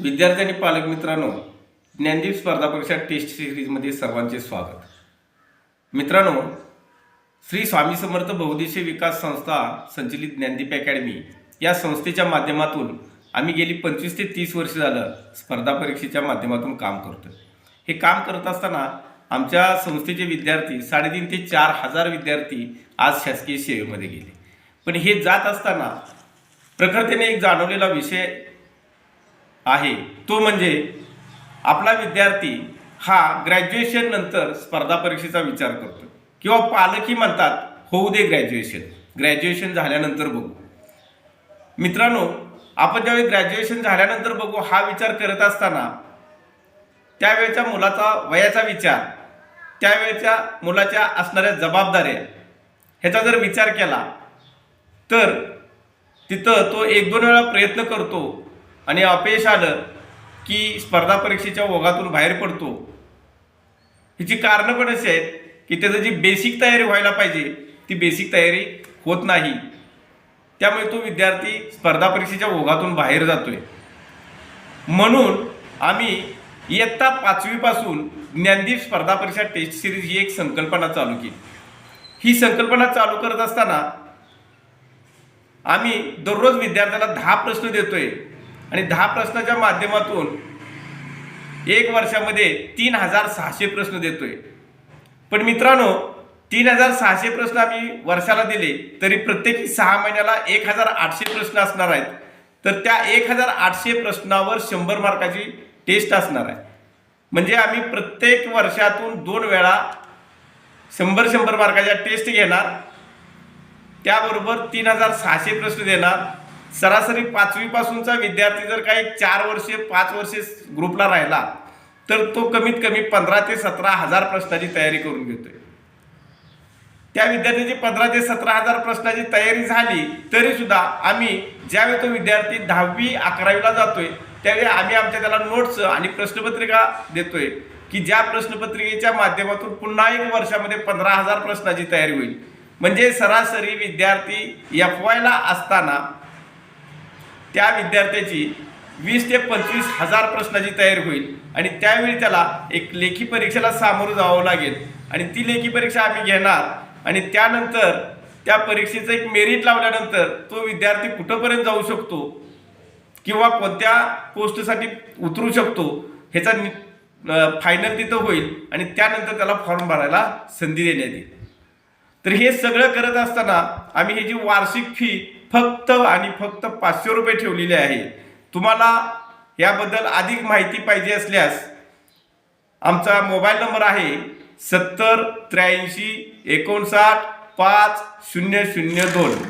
विद्यार्थी आणि पालक मित्रांनो, ज्ञानदीप स्पर्धा परीक्षा टेस्ट सिरीजमध्ये सर्वांचे स्वागत. मित्रांनो, श्री स्वामी समर्थ बहुउद्देशीय विकास संस्था संचलित ज्ञानदीप अकॅडमी या संस्थेच्या माध्यमातून आम्ही गेली 25 ते 30 वर्ष झालं स्पर्धा परीक्षेच्या माध्यमातून काम करतो. हे काम करत असताना आमच्या संस्थेचे विद्यार्थी 3.5 ते 4 हजार विद्यार्थी आज शासकीय सेवेमध्ये गेले. पण हे जात असताना प्रखरतेने एक जाणवलेला विषय आहे, तो म्हणजे आपला विद्यार्थी हा ग्रॅज्युएशन नंतर स्पर्धा परीक्षेचा विचार करतो किंवा पालकही म्हणतात होऊ दे ग्रॅज्युएशन झाल्यानंतर बघू. मित्रांनो, आपण ज्यावेळी ग्रॅज्युएशन झाल्यानंतर बघू हा विचार करत असताना त्यावेळेच्या मुलाचा वयाचा विचार, त्यावेळेच्या मुलाच्या असणाऱ्या जबाबदाऱ्या ह्याचा जर विचार केला तर तिथं तो 1-2 वेळा प्रयत्न करतो आणि अपयश आलं की स्पर्धा परीक्षेच्या ओघातून बाहेर पडतो. ह्याची कारणं पण अशी आहेत की त्याचं जी बेसिक तयारी व्हायला पाहिजे ती बेसिक तयारी होत नाही. त्यामुळे तो विद्यार्थी स्पर्धा परीक्षेच्या ओघातून बाहेर जातोय. म्हणून आम्ही इयत्ता 5वी पासून ज्ञानदीप स्पर्धा परीक्षा टेस्ट सिरीज ही एक संकल्पना चालू केली. ही संकल्पना चालू करत असताना आम्ही दररोज विद्यार्थ्याला 10 प्रश्न देतोय आणि 10 प्रश्नाच्या माध्यमातून 1 वर्षामध्ये 3600 प्रश्न देतोय. पण मित्रांनो, 3600 प्रश्न आम्ही वर्षाला दिले तरी प्रत्येकी 6 महिन्याला 1800 प्रश्न असणार आहेत. तर त्या 1800 प्रश्नावर 100 मार्काची टेस्ट असणार आहे. म्हणजे आम्ही प्रत्येक वर्षातून 2 वेळा 100 मार्काच्या टेस्ट घेणार, त्याबरोबर 3600 प्रश्न देणार. सरासरी 5वी पासूनचा विद्यार्थी जर काही 4 वर्षे 5 वर्षे ग्रुपला राहिला तर तो कमीत कमी 15 ते 17 हजार प्रश्नाची तयारी करून घेतोय. त्या विद्यार्थ्याची 15 ते 17 हजार प्रश्नाची तयारी झाली तरी सुद्धा आम्ही ज्यावेळी तो विद्यार्थी 10वी 11वीला जातोय त्यावेळी आम्ही त्याला नोट्स आणि प्रश्नपत्रिका देतोय की ज्या प्रश्नपत्रिकेच्या माध्यमातून पुन्हा 1 वर्षामध्ये 15,000 प्रश्नाची तयारी होईल. म्हणजे सरासरी विद्यार्थी FYला असताना त्या विद्यार्थ्याची 20 ते 25 हजार प्रश्नाची तयारी होईल आणि त्यावेळी त्याला एक लेखी परीक्षेला सामोरं जावं लागेल आणि ती लेखी परीक्षा आम्ही घेणार आणि त्यानंतर त्या परीक्षेचं एक मेरिट लावल्यानंतर तो विद्यार्थी कुठंपर्यंत जाऊ शकतो किंवा कोणत्या पोस्टसाठी उतरू शकतो ह्याचा फायनल तिथं होईल आणि त्यानंतर त्याला फॉर्म भरायला संधी देण्यात येईल. तर हे सगळं करत असताना आम्ही ह्याची वार्षिक फी फक्त आणि फक्त 500 रुपये ठेवलेली आहे. तुम्हाला याबद्दल अधिक माहिती पाहिजे असल्यास आमचा मोबाईल नंबर आहे 70 83 59 5002.